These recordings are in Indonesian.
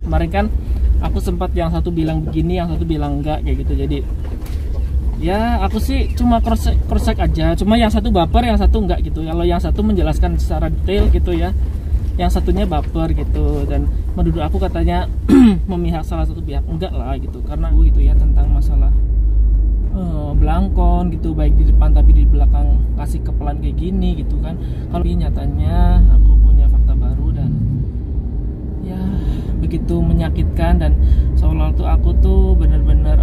kemarin kan aku sempat yang satu bilang begini, yang satu bilang enggak kayak gitu. Jadi ya aku sih cuma cross check aja, cuma yang satu baper, yang satu enggak gitu. Kalau yang satu menjelaskan secara detail gitu ya, yang satunya baper gitu. Dan menurut aku katanya memihak salah satu pihak, enggak lah gitu, karena gitu ya tentang masalah belangkon gitu, baik di depan tapi di belakang kasih kepelan kayak gini gitu kan. Kalau nyatanya aku punya fakta baru dan ya begitu menyakitkan, dan seolah tuh aku tuh bener-bener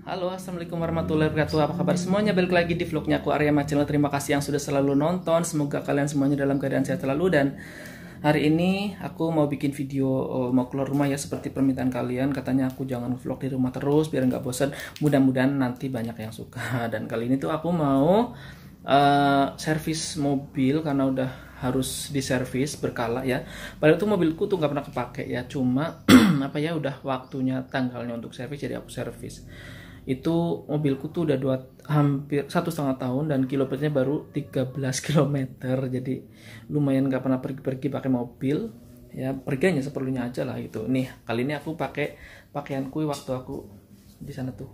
Halo, assalamualaikum warahmatullahi wabarakatuh. Apa kabar semuanya? Balik lagi di vlognya aku, Arya Channel. Terima kasih yang sudah selalu nonton. Semoga kalian semuanya dalam keadaan sehat selalu. Dan hari ini aku mau bikin video mau keluar rumah ya, seperti permintaan kalian. Katanya aku jangan vlog di rumah terus biar nggak bosan. Mudah-mudahan nanti banyak yang suka. Dan kali ini tuh aku mau servis mobil karena udah harus diservis berkala ya. Padahal tuh mobilku tuh nggak pernah kepake ya. Cuma apa ya, udah waktunya tanggalnya untuk servis, jadi aku servis. Itu mobilku tuh udah hampir 1,5 tahun dan kilometernya baru 13 km. Jadi lumayan gak pernah pergi-pergi pakai mobil ya, pergi hanya seperlunya aja lah gitu. Nih kali ini aku pakai pakaianku waktu aku di sana tuh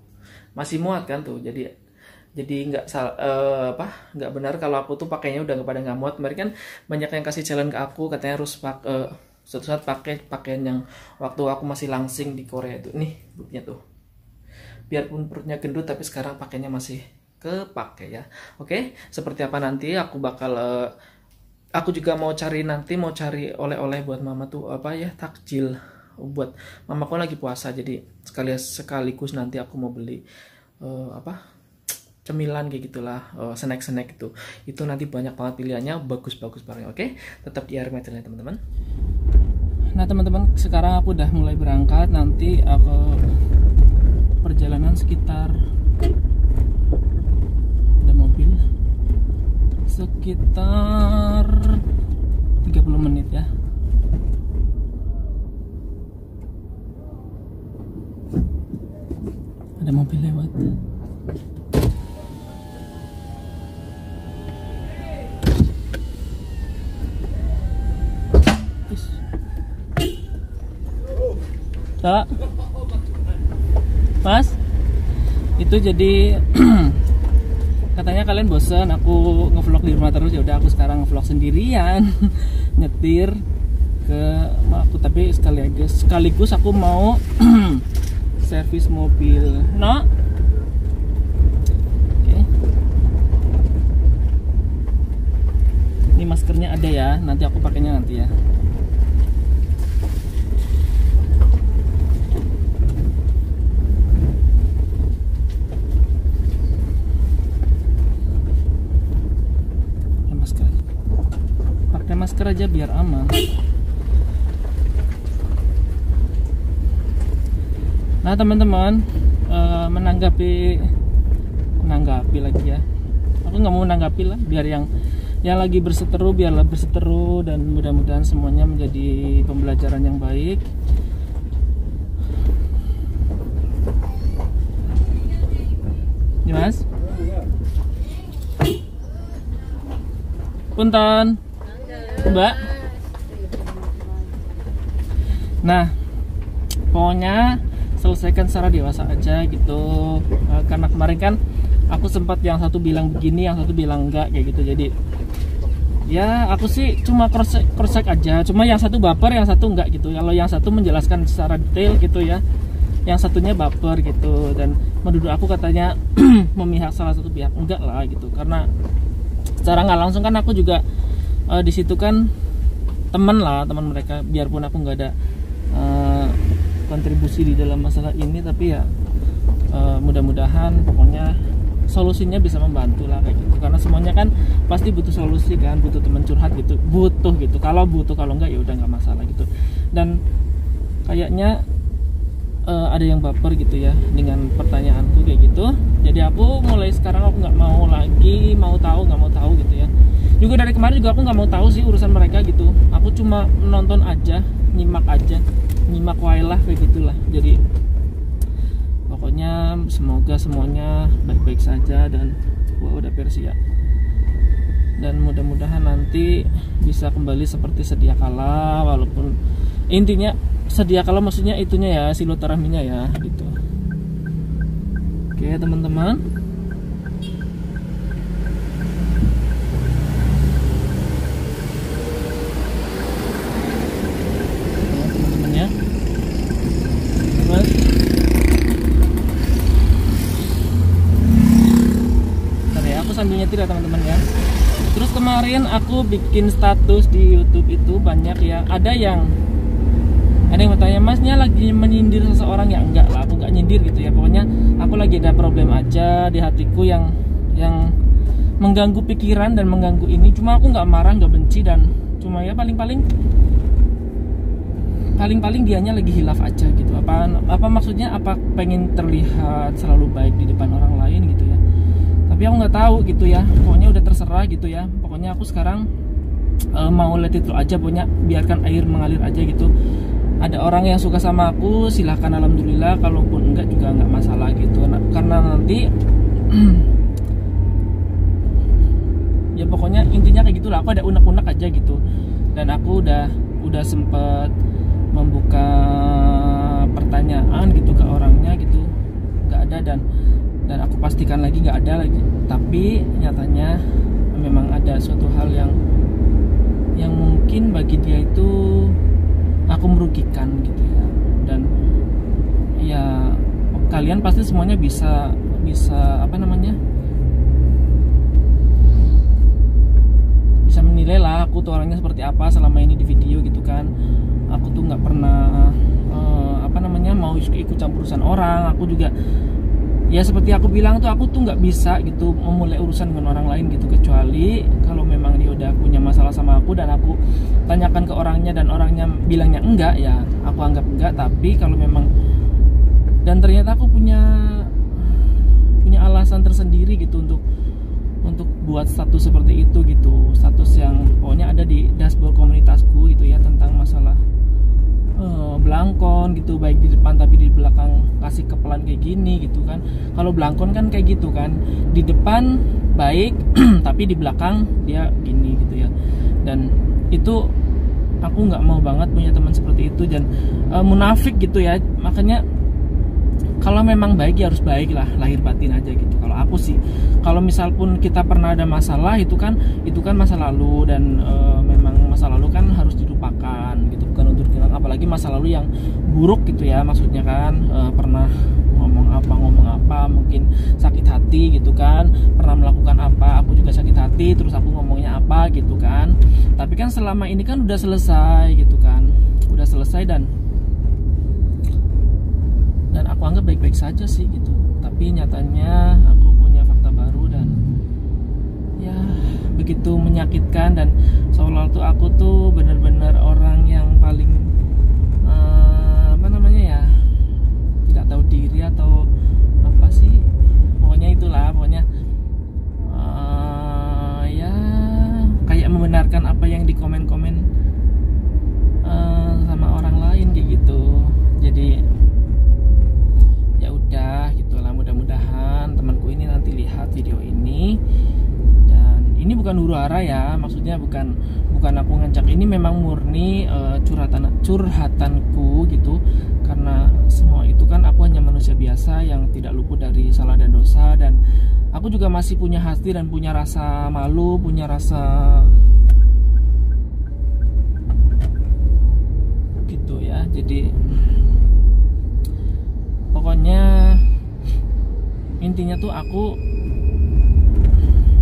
masih muat kan tuh, jadi nggak nggak benar kalau aku tuh pakainya udah pada nggak muat. Mereka kan banyak yang kasih challenge ke aku, katanya harus suatu saat pakai pakaian yang waktu aku masih langsing di Korea itu. Nih buktinya tuh, biarpun perutnya gendut tapi sekarang pakainya masih kepake ya. Oke, seperti apa nanti aku bakal aku juga mau cari oleh-oleh buat mama tuh, apa ya, takjil buat mamaku lagi puasa. Jadi sekaligus nanti aku mau beli cemilan kayak gitulah, snack itu nanti banyak banget pilihannya, bagus-bagus barangnya. Oke, tetap di Arya Channel teman-teman. Nah teman-teman, sekarang aku udah mulai berangkat. Nanti aku perjalanan sekitar, ada mobil, sekitar 30 menit ya. Ada mobil lewat. Tak, Mas, itu jadi katanya kalian bosan aku ngevlog di rumah terus. Ya udah aku sekarang ngevlog sendirian nyetir ke aku, tapi sekaligus aku mau servis mobil. No, oke. Ini maskernya ada ya, nanti aku pakainya nanti ya. Masker aja biar aman. Nah teman-teman, menanggapi lagi ya, aku nggak mau menanggapi lah, biar yang lagi berseteru biarlah berseteru, dan mudah-mudahan semuanya menjadi pembelajaran yang baik. Ini Mas, punten Mbak. Nah pokoknya selesaikan secara dewasa aja gitu, karena kemarin kan aku sempat yang satu bilang begini, yang satu bilang enggak kayak gitu. Jadi ya aku sih cuma cross check aja, cuma yang satu baper, yang satu enggak gitu. Kalau yang satu menjelaskan secara detail gitu ya, yang satunya baper gitu. Dan menurut aku katanya memihak salah satu pihak, enggak lah gitu, karena secara nggak langsung kan aku juga di situ kan teman mereka, biarpun aku nggak ada kontribusi di dalam masalah ini, tapi ya mudah-mudahan pokoknya solusinya bisa membantu lah kayak gitu, karena semuanya kan pasti butuh solusi kan, butuh teman curhat gitu, kalau enggak ya udah nggak masalah gitu. Dan kayaknya ada yang baper gitu ya dengan pertanyaanku kayak gitu. Jadi aku mulai sekarang aku nggak mau lagi nggak mau tahu gitu ya. Juga dari kemarin juga aku nggak mau tahu sih urusan mereka gitu. Aku cuma menonton aja, nyimak wae lah kayak gitulah. Jadi pokoknya pokoknya semoga semuanya baik-baik saja dan udah Persia, dan mudah-mudahan nanti bisa kembali seperti sedia kala, walaupun intinya sedia kala maksudnya itunya ya, silaturahminya ya gitu. Oke teman-teman, teman-teman ya, aku sambil nyetir ya teman-teman ya. Terus kemarin aku bikin status di YouTube itu banyak ya, ada yang bertanya, masnya lagi menyindir seseorang. Ya enggak lah, aku enggak nyindir gitu ya, pokoknya aku lagi ada problem aja di hatiku yang mengganggu pikiran dan mengganggu ini. Cuma aku nggak marah, nggak benci, dan cuma ya paling-paling dianya lagi hilaf aja gitu. Apa maksudnya, apa pengen terlihat selalu baik di depan orang lain gitu ya. Tapi aku nggak tahu gitu ya, pokoknya udah terserah gitu ya. Pokoknya aku sekarang mau let it flow aja, pokoknya biarkan air mengalir aja gitu. Ada orang yang suka sama aku, silahkan, alhamdulillah. Kalaupun enggak juga nggak masalah gitu. Karena nanti ya pokoknya intinya kayak gitulah. Aku ada unek-unek aja gitu. Dan aku udah sempet membuka pertanyaan gitu ke orangnya gitu, nggak ada, dan aku pastikan lagi nggak ada lagi. Tapi nyatanya memang ada suatu hal yang mungkin bagi dia itu aku merugikan gitu ya. Dan ya kalian pasti semuanya bisa bisa menilai lah aku tuh orangnya seperti apa selama ini di video gitu kan. Aku tuh nggak pernah mau ikut campur urusan orang. Aku juga ya seperti aku bilang tuh, aku tuh nggak bisa gitu memulai urusan dengan orang lain gitu, kecuali kalau memang dia udah punya masalah sama aku dan aku tanyakan ke orangnya dan orangnya bilangnya enggak, ya aku anggap enggak. Tapi kalau memang dan ternyata aku punya alasan tersendiri gitu untuk buat status seperti itu gitu, status yang pokoknya ada di dashboard komunitasku gitu ya, tentang masalah belangkon gitu, baik di depan tapi di belakang kasih kepelan kayak gini gitu kan. Kalau belangkon kan kayak gitu kan, di depan baik tapi di belakang dia gini gitu ya. Dan itu aku nggak mau banget punya teman seperti itu, dan munafik gitu ya. Makanya kalau memang baik ya harus baik lah, lahir batin aja gitu. Kalau aku sih, kalau misal pun kita pernah ada masalah, itu kan masa lalu, dan memang masa lalu kan harus dilupakan gitu, bukan untuk dikenang. Apalagi masa lalu yang buruk gitu ya, maksudnya kan pernah ngomong apa, mungkin sakit hati gitu kan, pernah melakukan apa, aku juga sakit hati, terus aku ngomongnya apa gitu kan. Tapi kan selama ini kan udah selesai gitu kan, udah selesai, dan aku anggap baik-baik saja sih gitu. Tapi nyatanya aku punya fakta baru, dan ya begitu menyakitkan. Dan seolah tuh aku tuh benar-benar orang yang paling tidak tahu diri atau apa sih, pokoknya itulah, pokoknya ya kayak membenarkan apa yang di komen-komen sama orang lain kayak gitu. Jadi ya udah gitulah, mudah-mudahan temanku ini nanti lihat video ini. Dan ini bukan huru-hara ya, maksudnya bukan aku ngajak, ini memang murni curhatanku gitu. Karena semua itu kan aku hanya manusia biasa yang tidak luput dari salah dan dosa, dan aku juga masih punya hati dan punya rasa malu, punya rasa gitu ya. Jadi pokoknya intinya tuh aku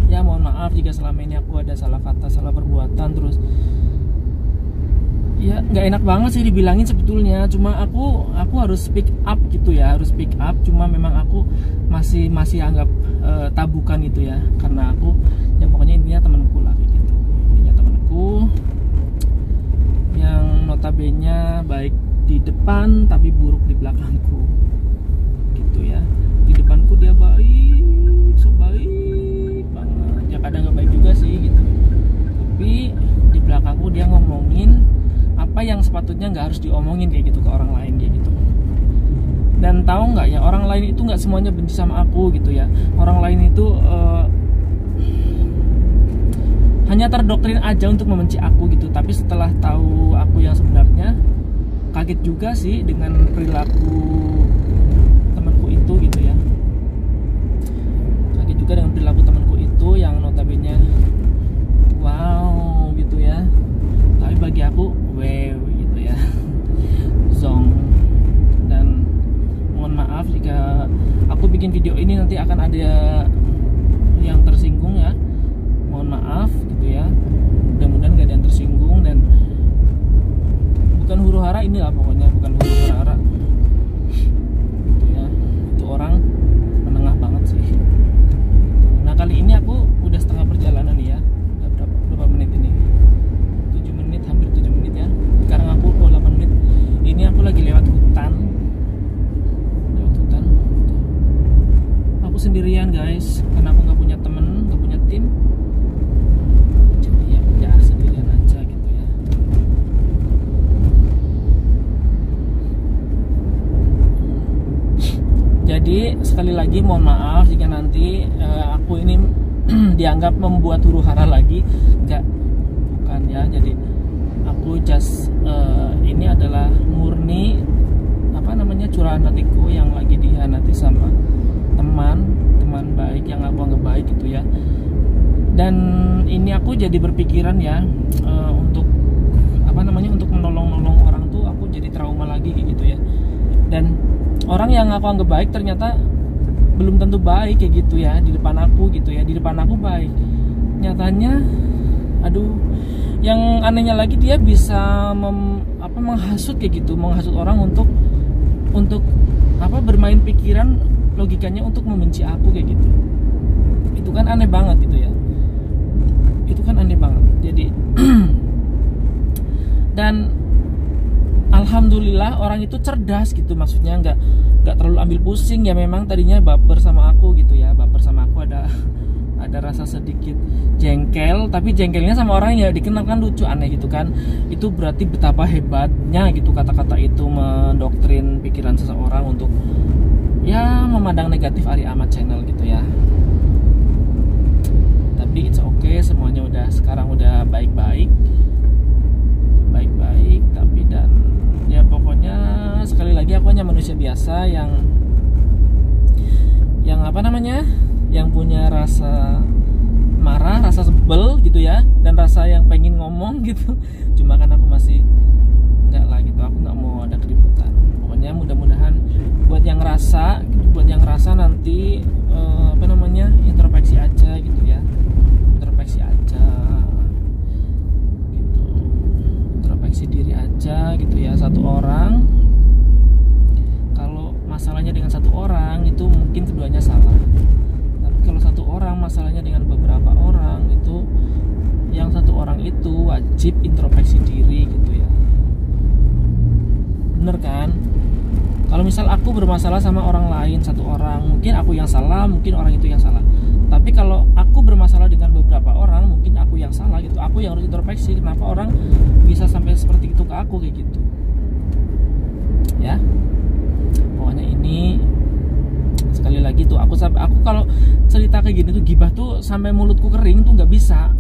ya mohon maaf jika selama ini aku ada salah kata, salah perbuatan. Terus ya nggak enak banget sih dibilangin sebetulnya, cuma aku harus speak up gitu ya, harus speak up. Cuma memang aku masih anggap tabukan gitu ya, karena aku ya pokoknya intinya temanku lah kayak gitu. Intinya temanku yang notabene baik di depan tapi buruk di belakangku gitu ya. Di depanku dia baik, so baik banget ya, kadang nggak baik juga sih gitu. Tapi di belakangku dia ngomongin apa yang sepatutnya nggak harus diomongin kayak gitu ke orang lain kayak gitu. Dan tahu nggak ya, orang lain itu nggak semuanya benci sama aku gitu ya. Orang lain itu hanya terdoktrin aja untuk membenci aku gitu. Tapi setelah tahu aku yang sebenarnya, kaget juga sih dengan perilaku temanku itu gitu ya. Kaget juga dengan perilaku temanku itu yang notabene wow gitu ya. Tapi bagi aku wow gitu ya. Zong. Dan mohon maaf jika aku bikin video ini nanti akan ada yang tersinggung ya. Mohon maaf gitu ya. Mudah-mudahan gak ada yang tersinggung, dan bukan huru hara inilah pokoknya, bukan huru hara gitu ya. Itu orang menengah banget sih. Nah, kali ini aku udah setengah perjalanan nih ya. Udah berapa menit ini? 7 menit, hampir 7 menit ya. Sekarang aku 8 menit. Ini aku lagi lewat hutan. Aku sendirian guys, karena aku nggak punya temen, nggak punya tim. Jadi ya udah sendirian aja gitu ya. Jadi sekali lagi mohon maaf jika nanti aku ini dianggap membuat huru hara lagi. Bukan ya. Jadi aku just ini adalah murni curahan hatiku yang lagi dihianati sama teman baik yang aku anggap baik gitu ya. Dan ini aku jadi berpikiran ya, untuk untuk menolong orang tuh aku jadi trauma lagi gitu ya. Dan orang yang aku anggap baik ternyata belum tentu baik kayak gitu ya di depan aku gitu ya. Di depan aku baik, nyatanya aduh, yang anehnya lagi dia bisa menghasut kayak gitu, menghasut orang untuk bermain pikiran logikanya untuk membenci aku kayak gitu. Itu kan aneh banget gitu ya. Itu kan aneh banget. Jadi dan alhamdulillah orang itu cerdas gitu, maksudnya nggak terlalu ambil pusing ya. Memang tadinya baper sama aku gitu ya, baper sama aku, ada rasa sedikit jengkel, tapi jengkelnya sama orang yang dikenal kan lucu, aneh gitu kan. Itu berarti betapa hebatnya gitu kata-kata itu mendoktrin pikiran seseorang untuk ya memandang negatif Ari Ahmad Channel gitu ya. Tapi it's okay, semuanya sekarang udah baik-baik. Tapi dan ya pokoknya sekali lagi aku hanya manusia biasa yang yang punya rasa marah, rasa sebel gitu ya, dan rasa yang pengen ngomong gitu. Cuma kan aku masih enggak lah gitu, aku nggak mau ada keributan. Pokoknya mudah-mudahan buat yang ngerasa nanti introspeksi aja gitu ya, introspeksi aja gitu, introspeksi diri aja gitu ya. Satu orang, kalau masalahnya dengan satu orang itu mungkin keduanya salah. Kalau satu orang masalahnya dengan beberapa orang, itu yang satu orang itu wajib introspeksi diri gitu ya. Bener kan? Kalau misal aku bermasalah sama orang lain, satu orang, mungkin aku yang salah, mungkin orang itu yang salah. Tapi kalau aku bermasalah dengan beberapa orang, mungkin aku yang salah gitu. Aku yang harus introspeksi, kenapa orang bisa sampai seperti itu ke aku kayak gitu. Ya. Pokoknya ini sekali lagi tuh aku kalau cerita kayak gini tuh gibah tuh sampai mulutku kering tuh nggak bisa,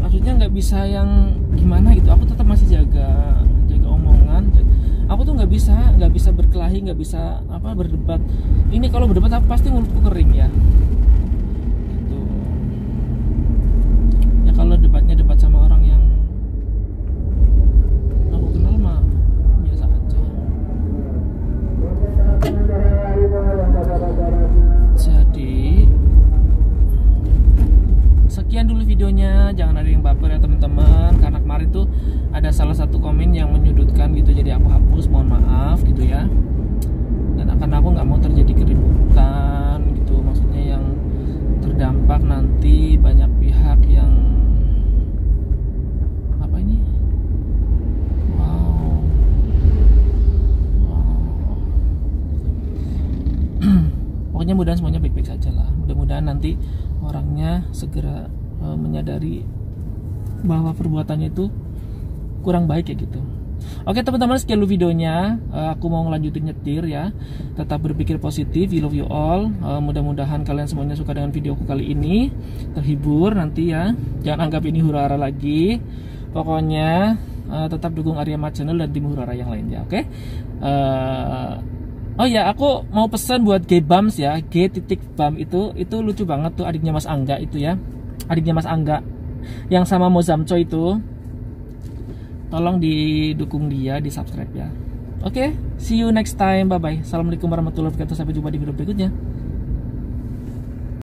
maksudnya nggak bisa yang gimana gitu. Aku tetap masih jaga omongan. Aku tuh nggak bisa berkelahi, nggak bisa berdebat. Ini kalau berdebat pasti mulutku kering ya gitu. Ya kalau debat sama orang yang aku kenal mah biasa aja. Jadi sekian dulu videonya, jangan ada yang baper ya teman-teman, karena kemarin tuh ada salah satu komen yang menyudutkan gitu, jadi aku hapus, mohon maaf gitu ya. Dan karena aku nggak mau terjadi keributan gitu, maksudnya yang terdampak nanti banyak pihak yang pokoknya mudah-mudahan semuanya baik-baik saja lah. Mudah-mudahan nanti orangnya segera menyadari bahwa perbuatannya itu kurang baik ya gitu. Oke teman-teman, sekian dulu videonya. Aku mau ngelanjutin nyetir ya. Tetap berpikir positif, we love you all. Mudah-mudahan kalian semuanya suka dengan videoku kali ini, terhibur nanti ya. Jangan anggap ini hura-hara lagi. Pokoknya tetap dukung Arya Mat Channel dan tim hura-hara yang lainnya, oke? Oh ya, aku mau pesan buat G-Bams ya. G.Bam itu lucu banget tuh, adiknya Mas Angga itu ya. Adiknya Mas Angga yang sama Mozamco itu. Tolong didukung dia, di subscribe ya. Oke, see you next time, bye bye. Assalamualaikum warahmatullahi wabarakatuh. Sampai jumpa di video berikutnya.